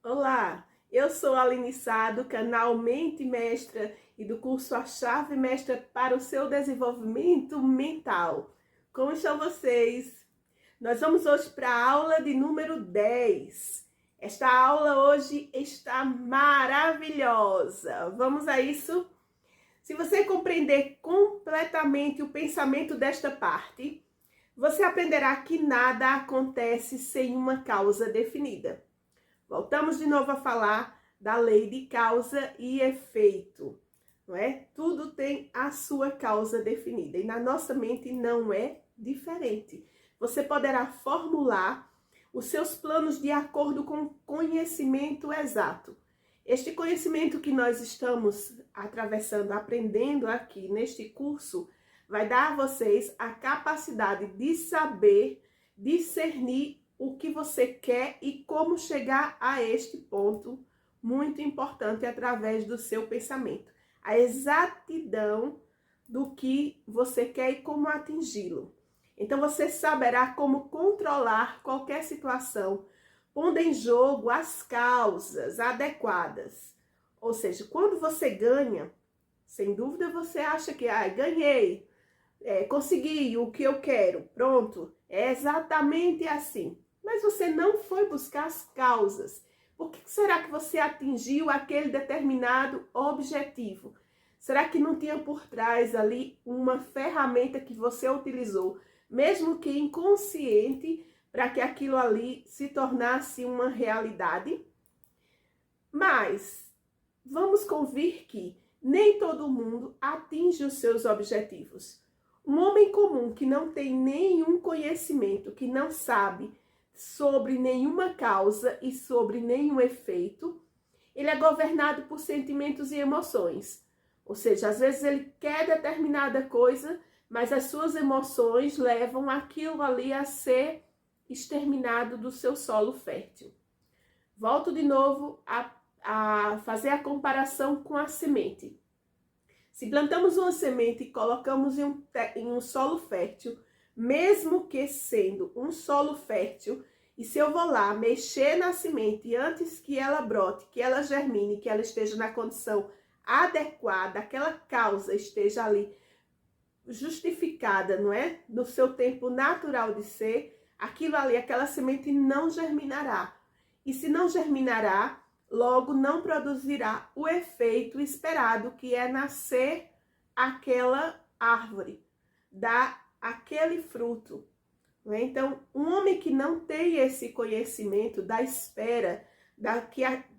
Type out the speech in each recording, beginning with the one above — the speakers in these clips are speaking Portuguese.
Olá, eu sou a Aline Sá, do canal Mente Mestra e do curso A Chave Mestra para o seu desenvolvimento mental. Como estão vocês? Nós vamos hoje para a aula de número 10. Esta aula hoje está maravilhosa. Vamos a isso? Se você compreender completamente o pensamento desta parte, você aprenderá que nada acontece sem uma causa definida. Voltamos de novo a falar da lei de causa e efeito, não é? Tudo tem a sua causa definida e na nossa mente não é diferente. Você poderá formular os seus planos de acordo com o conhecimento exato. Este conhecimento que nós estamos atravessando, aprendendo aqui neste curso, vai dar a vocês a capacidade de saber discernir o que você quer e como chegar a este ponto muito importante através do seu pensamento. A exatidão do que você quer e como atingi-lo. Então você saberá como controlar qualquer situação, pondo em jogo as causas adequadas. Ou seja, quando você ganha, sem dúvida você acha que ganhei, consegui o que eu quero, pronto, é exatamente assim. Mas você não foi buscar as causas. Por que será que você atingiu aquele determinado objetivo? Será que não tinha por trás ali uma ferramenta que você utilizou, mesmo que inconsciente, para que aquilo ali se tornasse uma realidade? Mas vamos convir que nem todo mundo atinge os seus objetivos. Um homem comum que não tem nenhum conhecimento, que não sabe sobre nenhuma causa e sobre nenhum efeito, ele é governado por sentimentos e emoções. Ou seja, às vezes ele quer determinada coisa, mas as suas emoções levam aquilo ali a ser exterminado do seu solo fértil. Volto de novo a fazer a comparação com a semente. Se plantamos uma semente e colocamos em um solo fértil, mesmo que sendo um solo fértil, e se eu vou lá mexer na semente antes que ela brote, que ela germine, que ela esteja na condição adequada, aquela causa esteja ali justificada, não é? No seu tempo natural de ser, aquilo ali, aquela semente não germinará. E se não germinará, logo não produzirá o efeito esperado, que é nascer aquela árvore, dar aquele fruto. Não é? Então, um homem que não tem esse conhecimento da espera,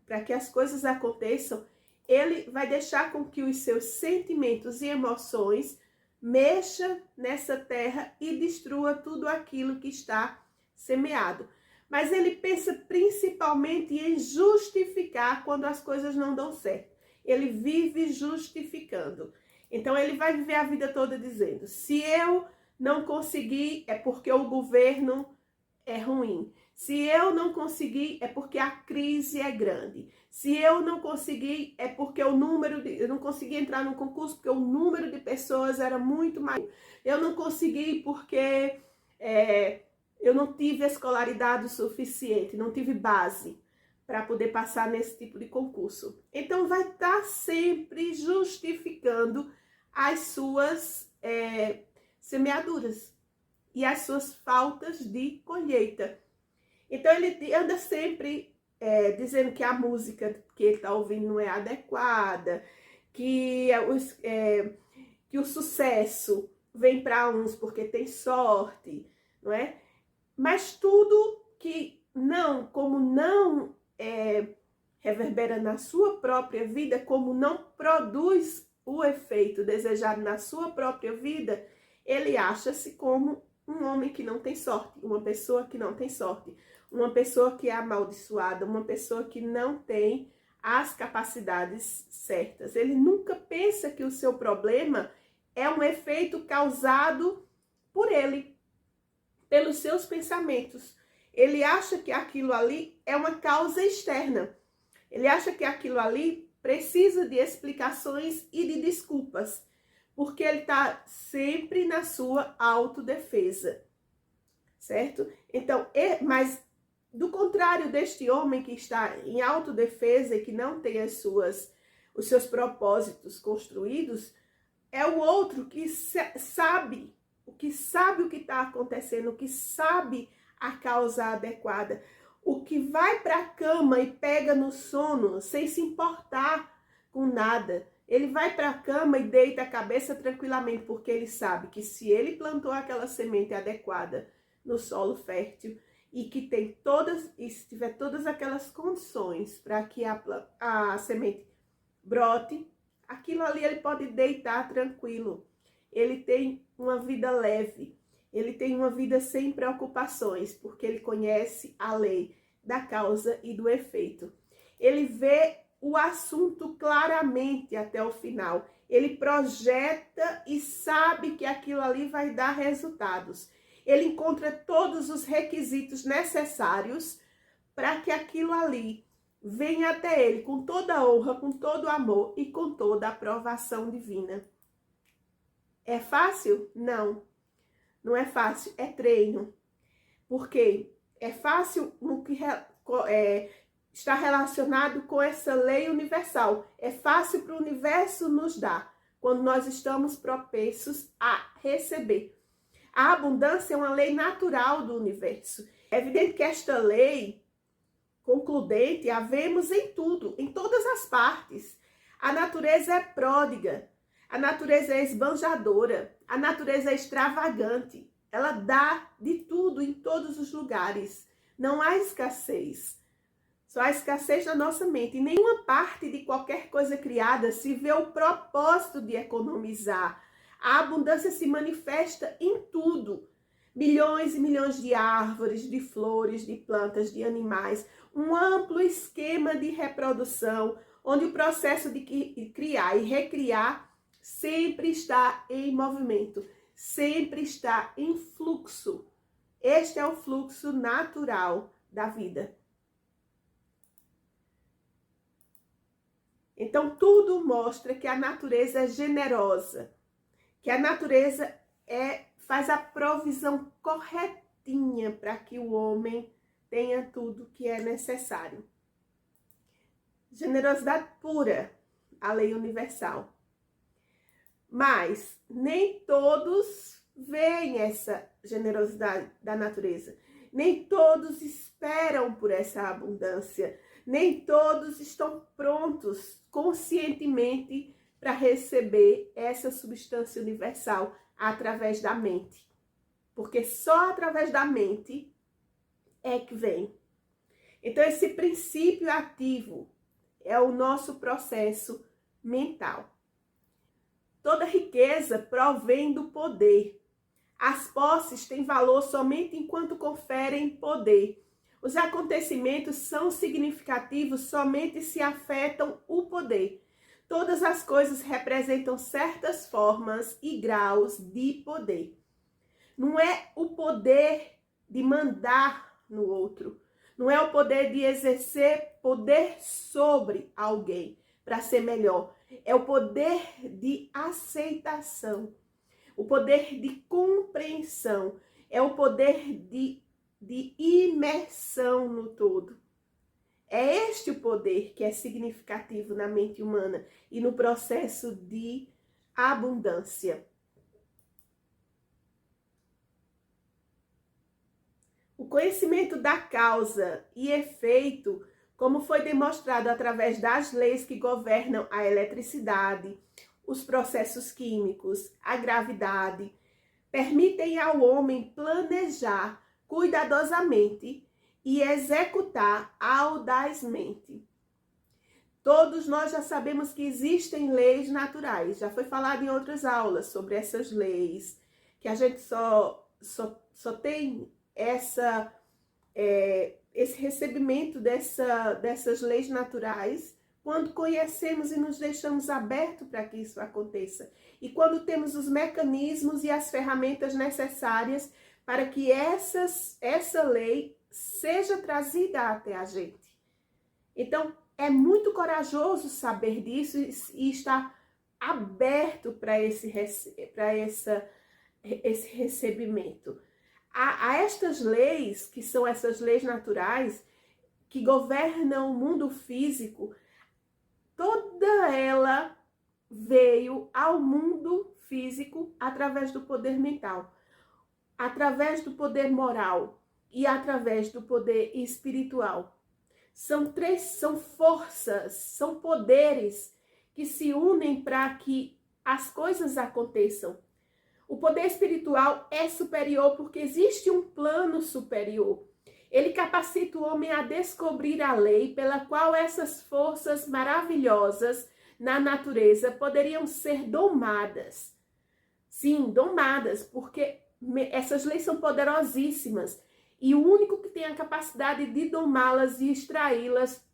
para que as coisas aconteçam, ele vai deixar com que os seus sentimentos e emoções mexa nessa terra e destrua tudo aquilo que está semeado. Mas ele pensa principalmente em justificar quando as coisas não dão certo. Ele vive justificando. Então ele vai viver a vida toda dizendo: se eu não conseguir, é porque o governo é ruim. Se eu não conseguir, é porque a crise é grande. Se eu não conseguir, é porque eu não consegui entrar no concurso porque o número de pessoas era muito maior. Eu não consegui porque eu não tive escolaridade suficiente, não tive base para poder passar nesse tipo de concurso. Então vai estar sempre justificando as suas semeaduras e as suas faltas de colheita. Então ele anda sempre dizendo que a música que ele está ouvindo não é adequada, que o sucesso vem para uns porque tem sorte, não é? Mas tudo que como não reverbera na sua própria vida, como não produz o efeito desejado na sua própria vida, ele acha-se como um homem que não tem sorte, uma pessoa que não tem sorte, uma pessoa que é amaldiçoada, uma pessoa que não tem as capacidades certas. Ele nunca pensa que o seu problema é um efeito causado por ele, pelos seus pensamentos. Ele acha que aquilo ali é uma causa externa. Ele acha que aquilo ali precisa de explicações e de desculpas, porque ele está sempre na sua autodefesa, certo? Então, mas do contrário deste homem que está em autodefesa e que não tem os seus propósitos construídos, é o outro que sabe o que está acontecendo, o que sabe a causa adequada, o que vai para a cama e pega no sono sem se importar com nada. Ele vai para a cama e deita a cabeça tranquilamente, porque ele sabe que se ele plantou aquela semente adequada no solo fértil e que tem e se tiver todas aquelas condições para que a semente brote, aquilo ali ele pode deitar tranquilo. Ele tem uma vida leve, ele tem uma vida sem preocupações, porque ele conhece a lei da causa e do efeito. Ele vê o assunto claramente até o final. Ele projeta e sabe que aquilo ali vai dar resultados. Ele encontra todos os requisitos necessários para que aquilo ali venha até ele com toda a honra, com todo o amor e com toda a aprovação divina. É fácil? Não. Não é fácil, é treino. Porque é fácil no que está relacionado com essa lei universal. É fácil para o universo nos dar, quando nós estamos propensos a receber. A abundância é uma lei natural do universo. É evidente que esta lei concludente a vemos em tudo, em todas as partes. A natureza é pródiga, a natureza é esbanjadora, a natureza é extravagante. Ela dá de tudo em todos os lugares. Não há escassez. Só há escassez na nossa mente. Em nenhuma parte de qualquer coisa criada se vê o propósito de economizar. A abundância se manifesta em tudo. Milhões e milhões de árvores, de flores, de plantas, de animais. Um amplo esquema de reprodução, onde o processo de criar e recriar sempre está em movimento, sempre está em fluxo. Este é o fluxo natural da vida. Então, tudo mostra que a natureza é generosa, que a natureza faz a provisão corretinha para que o homem tenha tudo que é necessário. Generosidade pura, a lei universal. Mas nem todos veem essa generosidade da natureza. Nem todos esperam por essa abundância. Nem todos estão prontos conscientemente para receber essa substância universal através da mente. Porque só através da mente é que vem. Então, esse princípio ativo é o nosso processo mental. Toda riqueza provém do poder. As posses têm valor somente enquanto conferem poder. Os acontecimentos são significativos somente se afetam o poder. Todas as coisas representam certas formas e graus de poder. Não é o poder de mandar no outro. Não é o poder de exercer poder sobre alguém para ser melhor. É o poder de aceitação. O poder de compreensão. É o poder de imersão no todo. É este o poder que é significativo na mente humana e no processo de abundância. O conhecimento da causa e efeito, como foi demonstrado através das leis que governam a eletricidade, os processos químicos, a gravidade, permitem ao homem planejar cuidadosamente e executar audazmente. Todos nós já sabemos que existem leis naturais. Já foi falado em outras aulas sobre essas leis, que a gente só tem esse recebimento dessas leis naturais quando conhecemos e nos deixamos abertos para que isso aconteça. E quando temos os mecanismos e as ferramentas necessárias para que essa lei seja trazida até a gente. Então, é muito corajoso saber disso e estar aberto para esse recebimento. a estas leis, que são essas leis naturais, que governam o mundo físico, toda ela veio ao mundo físico através do poder mental, através do poder moral e através do poder espiritual. São forças, são poderes que se unem para que as coisas aconteçam. O poder espiritual é superior porque existe um plano superior. Ele capacita o homem a descobrir a lei pela qual essas forças maravilhosas na natureza poderiam ser domadas. Sim, domadas, porque essas leis são poderosíssimas. E o único que tem a capacidade de domá-las e extraí-las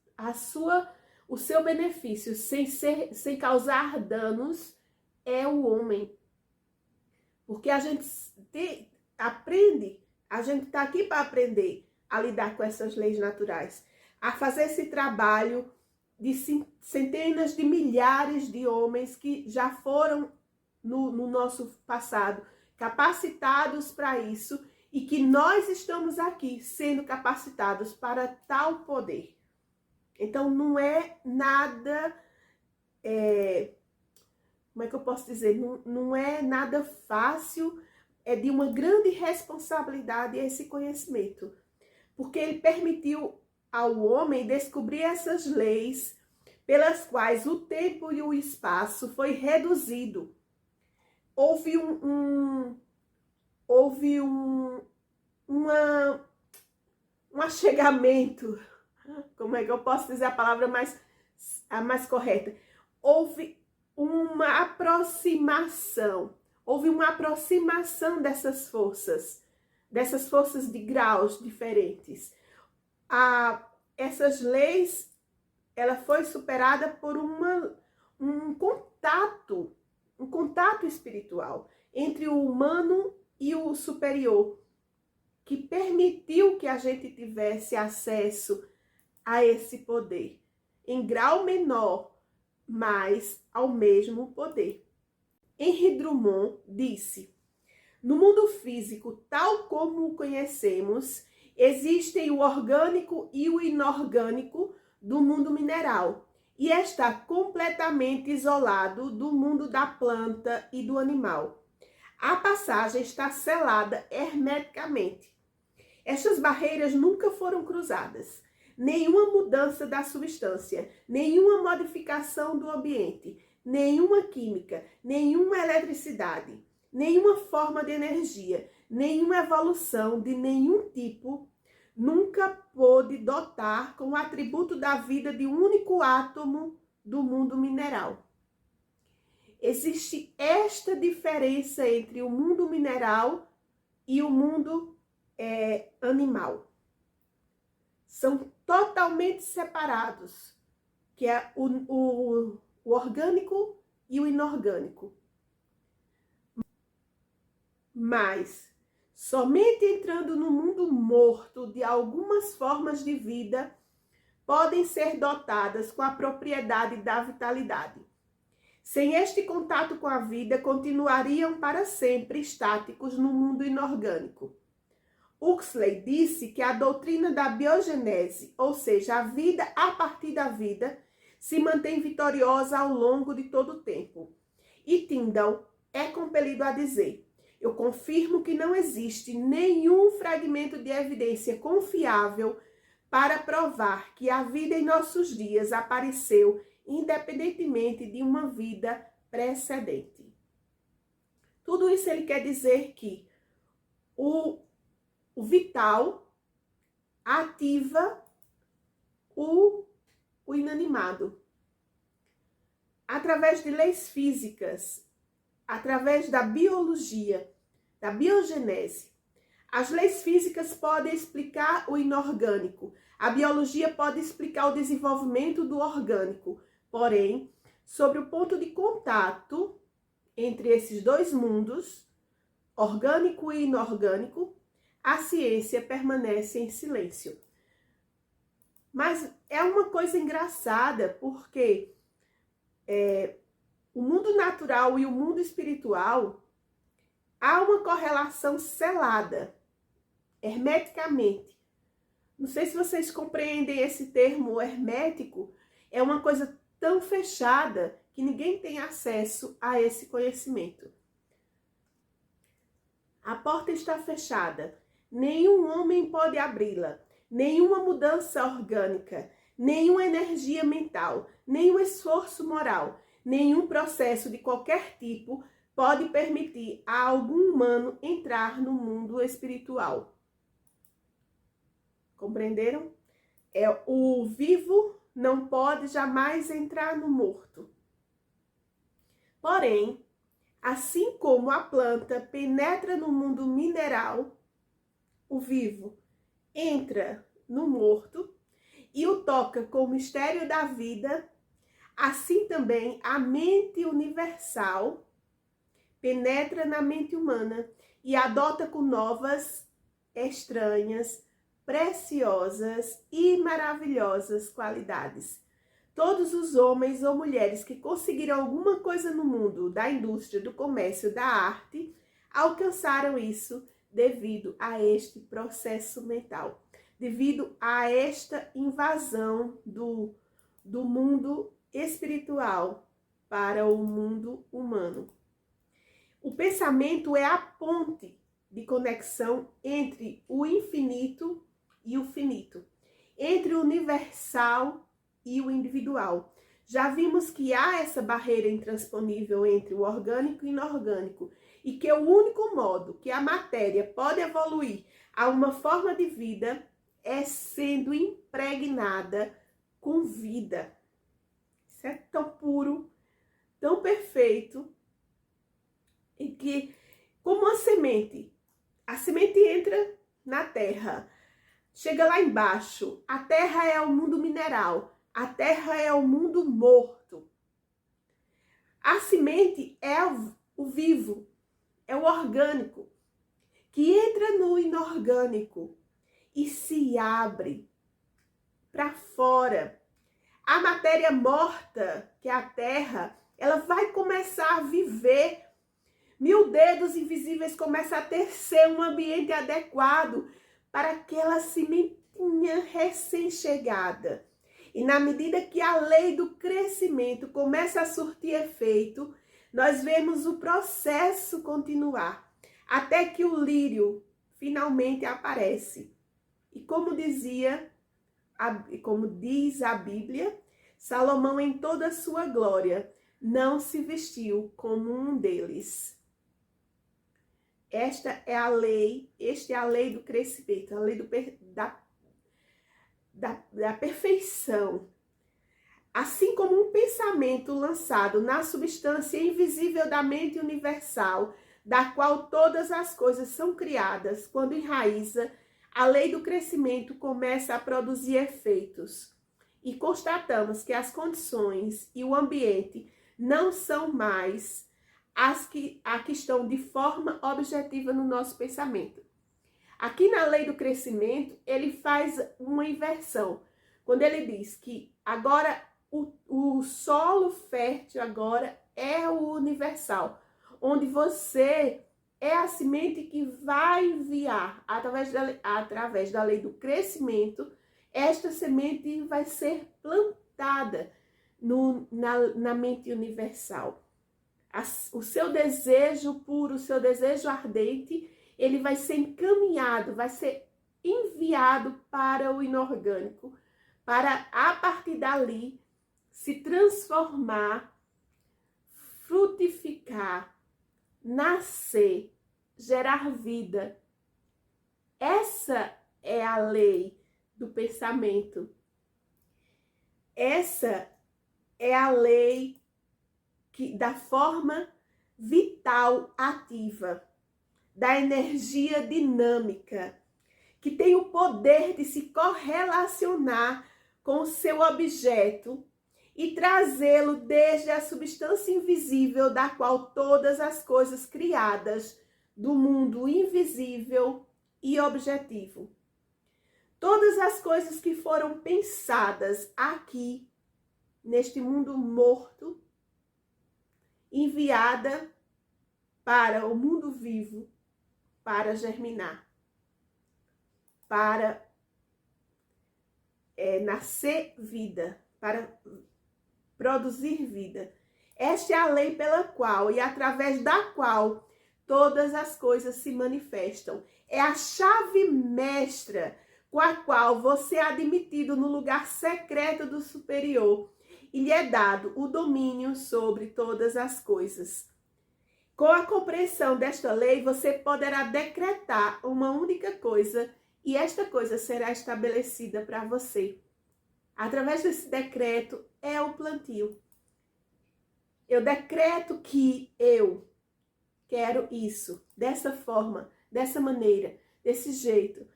o seu benefício, sem causar danos, é o homem. Porque a gente aprende, a gente está aqui para aprender a lidar com essas leis naturais, a fazer esse trabalho de centenas de milhares de homens que já foram no nosso passado capacitados para isso e que nós estamos aqui sendo capacitados para tal poder. Então não é nada, como é que eu posso dizer? Não é nada fácil, é de uma grande responsabilidade esse conhecimento. Porque ele permitiu ao homem descobrir essas leis pelas quais o tempo e o espaço foi reduzido. Houve um achegamento, como é que eu posso dizer a palavra a mais correta? Houve uma aproximação dessas forças de graus diferentes. Essas leis, ela foi superada por um contato espiritual entre o humano e o superior, que permitiu que a gente tivesse acesso a esse poder, em grau menor, mas ao mesmo poder. Henri Drummond disse: no mundo físico, tal como o conhecemos, existem o orgânico e o inorgânico do mundo mineral, e está completamente isolado do mundo da planta e do animal. A passagem está selada hermeticamente. Estas barreiras nunca foram cruzadas. Nenhuma mudança da substância, nenhuma modificação do ambiente, nenhuma química, nenhuma eletricidade, nenhuma forma de energia, nenhuma evolução de nenhum tipo nunca pôde dotar com o atributo da vida de um único átomo do mundo mineral. Existe esta diferença entre o mundo mineral e o mundo animal. São totalmente separados, que é o orgânico e o inorgânico. Mas somente entrando no mundo morto de algumas formas de vida podem ser dotadas com a propriedade da vitalidade. Sem este contato com a vida, continuariam para sempre estáticos no mundo inorgânico. Huxley disse que a doutrina da biogenese, ou seja, a vida a partir da vida, se mantém vitoriosa ao longo de todo o tempo. E Tyndall é compelido a dizer: eu confirmo que não existe nenhum fragmento de evidência confiável para provar que a vida em nossos dias apareceu independentemente de uma vida precedente. Tudo isso ele quer dizer que o vital ativa o inanimado. Através de leis físicas, através da biologia, da biogenese. As leis físicas podem explicar o inorgânico. A biologia pode explicar o desenvolvimento do orgânico. Porém, sobre o ponto de contato entre esses dois mundos, orgânico e inorgânico, a ciência permanece em silêncio. Mas é uma coisa engraçada, porque o mundo natural e o mundo espiritual há uma correlação selada hermeticamente. Não sei se vocês compreendem esse termo hermético, é uma coisa tão fechada que ninguém tem acesso a esse conhecimento. A porta está fechada, nenhum homem pode abri-la, nenhuma mudança orgânica, nenhuma energia mental, nenhum esforço moral, nenhum processo de qualquer tipo pode permitir a algum humano entrar no mundo espiritual. Compreenderam? O vivo não pode jamais entrar no morto. Porém, assim como a planta penetra no mundo mineral, o vivo entra no morto e o toca com o mistério da vida, assim também a mente universal penetra na mente humana e adota com novas, estranhas, preciosas e maravilhosas qualidades. Todos os homens ou mulheres que conseguiram alguma coisa no mundo da indústria, do comércio, da arte, alcançaram isso devido a este processo mental, devido a esta invasão do mundo espiritual para o mundo humano. O pensamento é a ponte de conexão entre o infinito e o finito, entre o universal e o individual. Já vimos que há essa barreira intransponível entre o orgânico e inorgânico e que o único modo que a matéria pode evoluir a uma forma de vida é sendo impregnada com vida. Isso é tão puro, tão perfeito, e que, como a semente entra na terra, chega lá embaixo, a terra é o mundo mineral, a terra é o mundo morto. A semente é o vivo, é o orgânico, que entra no inorgânico e se abre para fora. A matéria morta, que é a terra, ela vai começar a viver. Mil dedos invisíveis começam a tecer um ambiente adequado para aquela sementinha recém-chegada. E na medida que a lei do crescimento começa a surtir efeito, nós vemos o processo continuar, até que o lírio finalmente aparece. E como diz a Bíblia, Salomão em toda a sua glória não se vestiu como um deles. Esta é a lei do crescimento, a lei da perfeição. Assim como um pensamento lançado na substância invisível da mente universal, da qual todas as coisas são criadas, quando enraiza, a lei do crescimento começa a produzir efeitos. E constatamos que as condições e o ambiente não são mais as que estão de forma objetiva no nosso pensamento. Aqui na lei do crescimento, ele faz uma inversão. Quando ele diz que agora o solo fértil agora é o universal, onde você é a semente que vai enviar, através da lei do crescimento, esta semente vai ser plantada na mente universal. O seu desejo puro, o seu desejo ardente, ele vai ser encaminhado, vai ser enviado para o inorgânico, para a partir dali se transformar, frutificar, nascer, gerar vida. Essa é a lei do pensamento. Essa é a lei da forma vital ativa, da energia dinâmica, que tem o poder de se correlacionar com o seu objeto e trazê-lo desde a substância invisível da qual todas as coisas criadas do mundo invisível e objetivo. Todas as coisas que foram pensadas aqui, neste mundo morto, enviada para o mundo vivo para germinar. para nascer vida, para produzir vida. Esta é a lei pela qual e através da qual todas as coisas se manifestam. É a chave mestra com a qual você é admitido no lugar secreto do superior e lhe é dado o domínio sobre todas as coisas. Com a compreensão desta lei, você poderá decretar uma única coisa e esta coisa será estabelecida para você. Através desse decreto é o plantio. Eu decreto que eu quero isso, dessa forma, dessa maneira, desse jeito,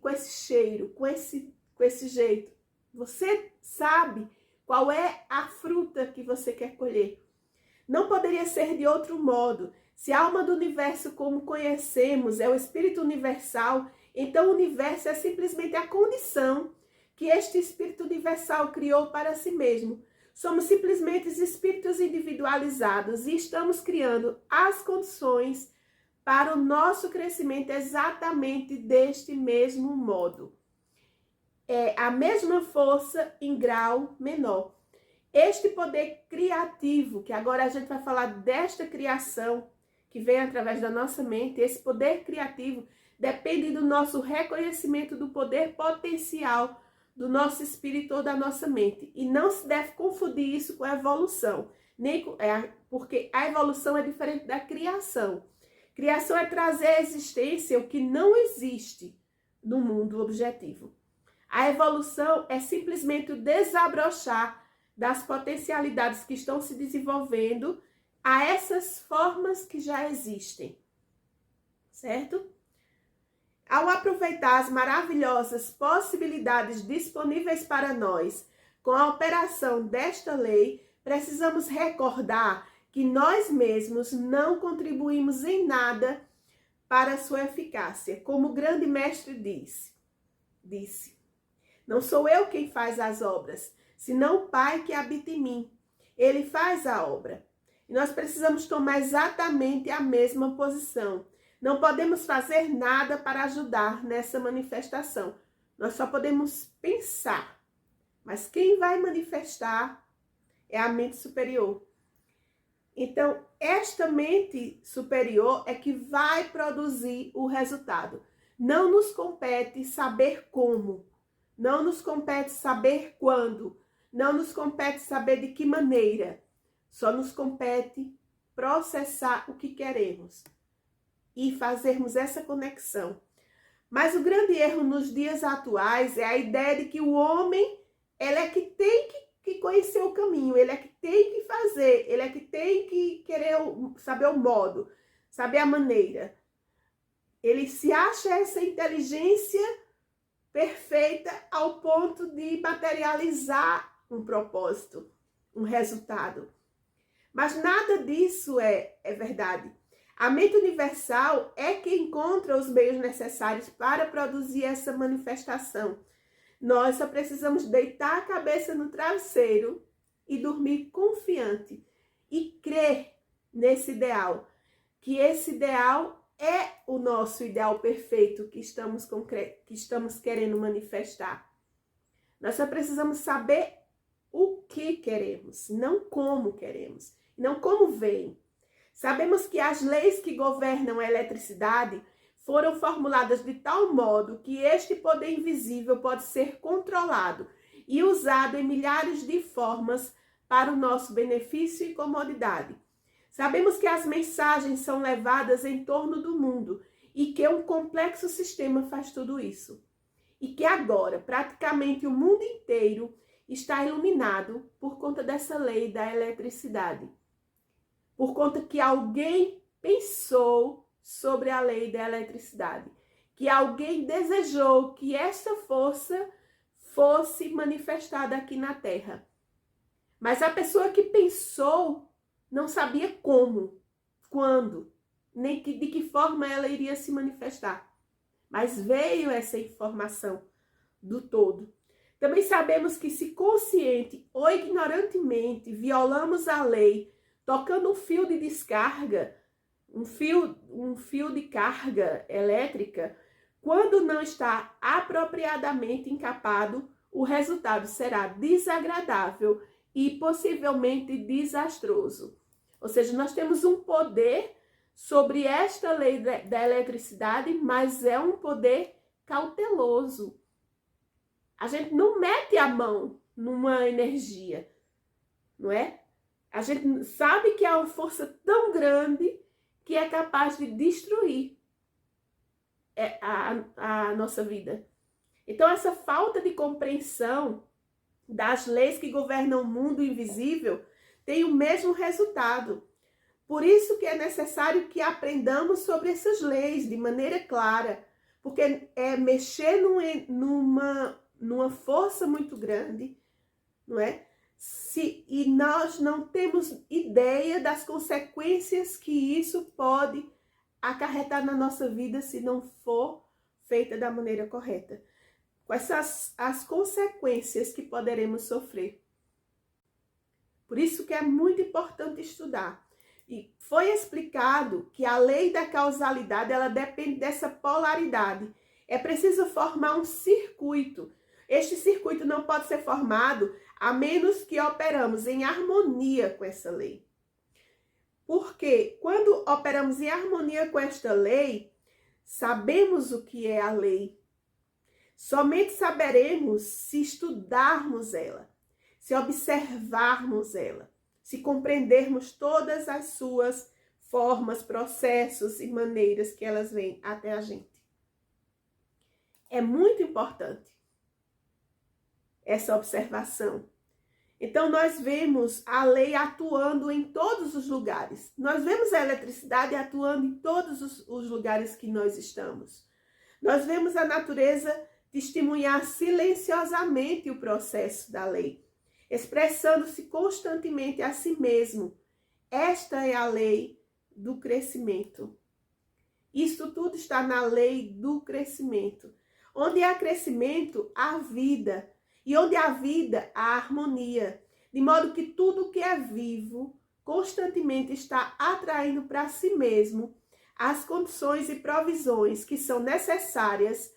com esse cheiro, com esse jeito. Você sabe qual é a fruta que você quer colher. Não poderia ser de outro modo. Se a alma do universo, como conhecemos, é o Espírito Universal, então o universo é simplesmente a condição que este Espírito Universal criou para si mesmo. Somos simplesmente espíritos individualizados e estamos criando as condições para o nosso crescimento exatamente deste mesmo modo. É a mesma força em grau menor. Este poder criativo, que agora a gente vai falar desta criação que vem através da nossa mente, esse poder criativo depende do nosso reconhecimento do poder potencial do nosso espírito ou da nossa mente. E não se deve confundir isso com a evolução, porque a evolução é diferente da criação. Criação é trazer à existência o que não existe no mundo objetivo. A evolução é simplesmente o desabrochar das potencialidades que estão se desenvolvendo a essas formas que já existem, certo? Ao aproveitar as maravilhosas possibilidades disponíveis para nós com a operação desta lei, precisamos recordar que nós mesmos não contribuímos em nada para sua eficácia. Como o grande mestre disse, não sou eu quem faz as obras, senão o Pai que habita em mim. Ele faz a obra. E nós precisamos tomar exatamente a mesma posição. Não podemos fazer nada para ajudar nessa manifestação. Nós só podemos pensar. Mas quem vai manifestar é a mente superior. Então, esta mente superior é que vai produzir o resultado. Não nos compete saber como. Não nos compete saber quando. Não nos compete saber de que maneira. Só nos compete processar o que queremos e fazermos essa conexão. Mas o grande erro nos dias atuais é a ideia de que o homem, ele é que tem que conhecer o caminho, ele é que tem que fazer, ele é que tem que querer saber o modo, saber a maneira. Ele se acha essa inteligência perfeita ao ponto de materializar um propósito, um resultado. Mas nada disso é verdade. A mente universal é que encontra os meios necessários para produzir essa manifestação. Nós só precisamos deitar a cabeça no travesseiro e dormir confiante e crer nesse ideal, que esse ideal é o nosso ideal perfeito que estamos querendo manifestar. Nós só precisamos saber o que queremos, não como queremos, não como vem. Sabemos que as leis que governam a eletricidade foram formuladas de tal modo que este poder invisível pode ser controlado e usado em milhares de formas para o nosso benefício e comodidade. Sabemos que as mensagens são levadas em torno do mundo e que um complexo sistema faz tudo isso. E que agora, praticamente o mundo inteiro está iluminado por conta dessa lei da eletricidade. Por conta que alguém pensou sobre a lei da eletricidade, que alguém desejou que essa força fosse manifestada aqui na Terra. Mas a pessoa que pensou não sabia como, quando, nem de que forma ela iria se manifestar. Mas veio essa informação do todo. Também sabemos que se consciente ou ignorantemente violamos a lei, tocando um fio de descarga, um fio de carga elétrica, Quando não está apropriadamente encapado, o resultado será desagradável e possivelmente desastroso. Ou seja, nós temos um poder sobre esta lei da eletricidade, mas é um poder cauteloso. A gente não mete a mão numa energia, não é? A gente sabe que é uma força tão grande que é capaz de destruir a nossa vida. Então, essa falta de compreensão das leis que governam o mundo invisível tem o mesmo resultado. Por isso que é necessário que aprendamos sobre essas leis de maneira clara, porque é mexer numa força muito grande, não é? E nós não temos ideia das consequências que isso pode acarretar na nossa vida se não for feita da maneira correta. Quais são as consequências que poderemos sofrer? Por isso que é muito importante estudar. E foi explicado que a lei da causalidade, ela depende dessa polaridade. É preciso formar um circuito. Este circuito não pode ser formado a menos que operamos em harmonia com essa lei. Porque quando operamos em harmonia com esta lei, sabemos o que é a lei. Somente saberemos se estudarmos ela, se observarmos ela, se compreendermos todas as suas formas, processos e maneiras que elas vêm até a gente. É muito importante essa observação. Então, nós vemos a lei atuando em todos os lugares. Nós vemos a eletricidade atuando em todos os lugares que nós estamos. Nós vemos a natureza testemunhar silenciosamente o processo da lei, expressando-se constantemente a si mesmo. Esta é a lei do crescimento. Isso tudo está na lei do crescimento. Onde há crescimento, há vida. E onde há vida, há harmonia. De modo que tudo que é vivo constantemente está atraindo para si mesmo as condições e provisões que são necessárias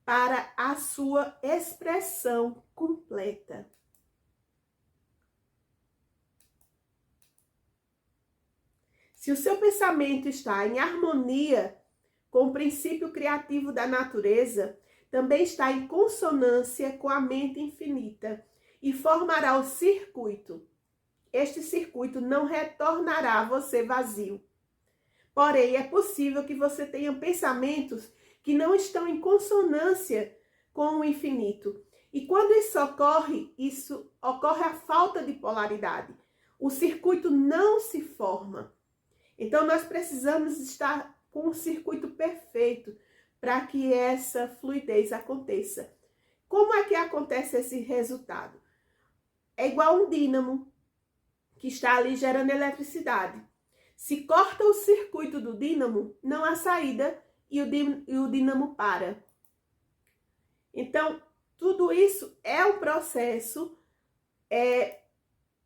para a sua expressão completa. Se o seu pensamento está em harmonia com o princípio criativo da natureza, também está em consonância com a mente infinita e formará o circuito. Este circuito não retornará a você vazio. Porém, é possível que você tenha pensamentos que não estão em consonância com o infinito. E quando isso ocorre a falta de polaridade. O circuito não se forma. Então, nós precisamos estar com um circuito perfeito para que essa fluidez aconteça. Como é que acontece esse resultado? É igual um dínamo que está ali gerando eletricidade. Se corta o circuito do dínamo, não há saída e o dínamo para. Então, tudo isso é um processo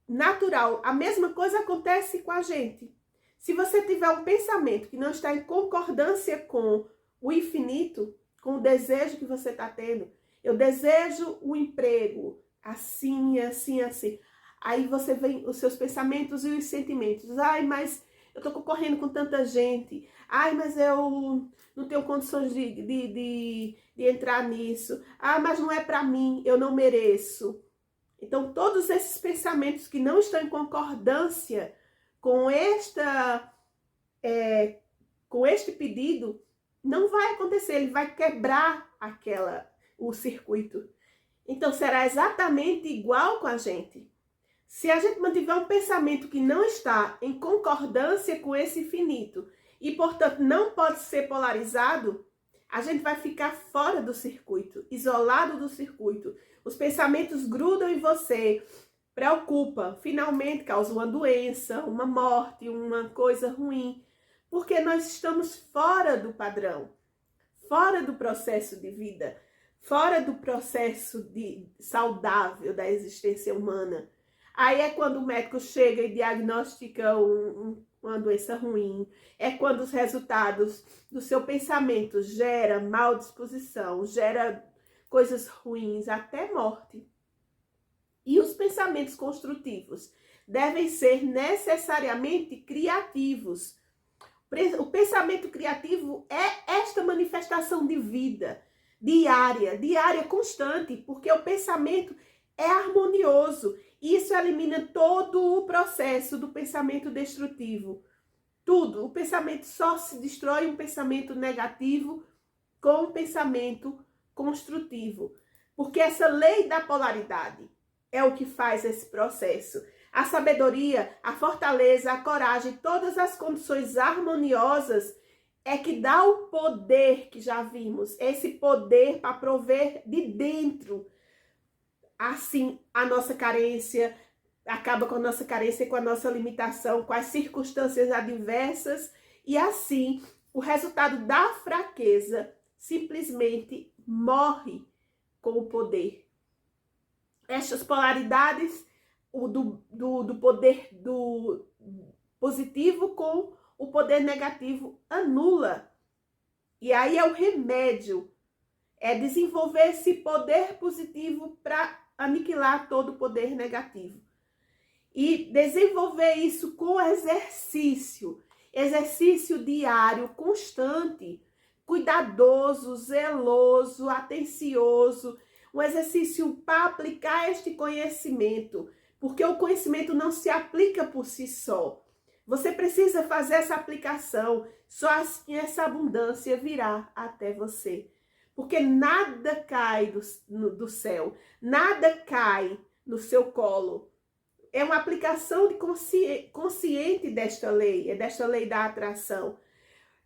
natural. A mesma coisa acontece com a gente. Se você tiver um pensamento que não está em concordância com o infinito, com o desejo que você está tendo, eu desejo um emprego assim, assim, assim. Aí você vem os seus pensamentos e os sentimentos. Ai, mas eu estou concorrendo com tanta gente. Ai, mas eu não tenho condições de entrar nisso. Ah, mas não é para mim, eu não mereço. Então, todos esses pensamentos que não estão em concordância com este pedido, não vai acontecer. Ele vai quebrar o circuito. Então, será exatamente igual com a gente. Se a gente mantiver um pensamento que não está em concordância com esse infinito e, portanto, não pode ser polarizado, a gente vai ficar fora do circuito, isolado do circuito. Os pensamentos grudam em você, preocupam, finalmente causam uma doença, uma morte, uma coisa ruim, porque nós estamos fora do padrão, fora do processo de vida, fora do processo saudável da existência humana. Aí é quando o médico chega e diagnostica uma doença ruim, é quando os resultados do seu pensamento gera mal disposição, gera coisas ruins, até morte. E os pensamentos construtivos devem ser necessariamente criativos. O pensamento criativo é esta manifestação de vida diária, constante, porque o pensamento é harmonioso. Isso elimina todo o processo do pensamento destrutivo. Tudo. O pensamento só se destrói um pensamento negativo com um pensamento construtivo. Porque essa lei da polaridade é o que faz esse processo. A sabedoria, a fortaleza, a coragem, todas as condições harmoniosas é que dá o poder que já vimos. Esse poder para prover de dentro. Assim, a nossa carência, acaba com a nossa carência, com a nossa limitação, com as circunstâncias adversas. E assim, o resultado da fraqueza simplesmente morre com o poder. Estas polaridades do poder do positivo com o poder negativo anula. E aí é o remédio, é desenvolver esse poder positivo para aniquilar todo o poder negativo. E desenvolver isso com exercício diário, constante, cuidadoso, zeloso, atencioso, um exercício para aplicar este conhecimento, porque o conhecimento não se aplica por si só. Você precisa fazer essa aplicação, só assim essa abundância virá até você. Porque nada cai do céu, nada cai no seu colo. É uma aplicação consciente desta lei, é desta lei da atração.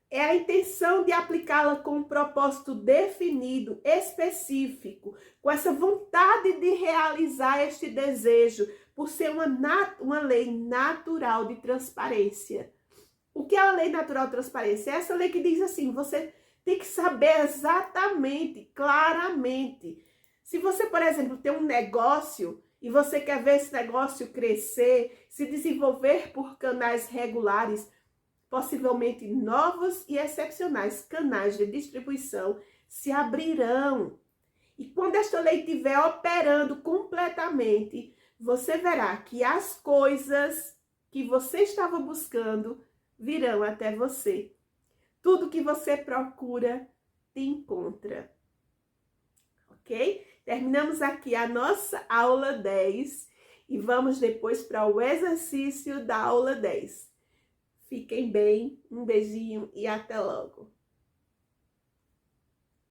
É a intenção de aplicá-la com um propósito definido, específico, com essa vontade de realizar este desejo, por ser uma lei natural de transparência. O que é a lei natural de transparência? É essa lei que diz assim, você tem que saber exatamente, claramente. Se você, por exemplo, tem um negócio e você quer ver esse negócio crescer, se desenvolver por canais regulares, possivelmente novos e excepcionais canais de distribuição se abrirão. E quando esta lei estiver operando completamente, você verá que as coisas que você estava buscando virão até você. Tudo que você procura, te encontra. Ok? Terminamos aqui a nossa aula 10 e vamos depois para o exercício da aula 10. Fiquem bem, um beijinho e até logo.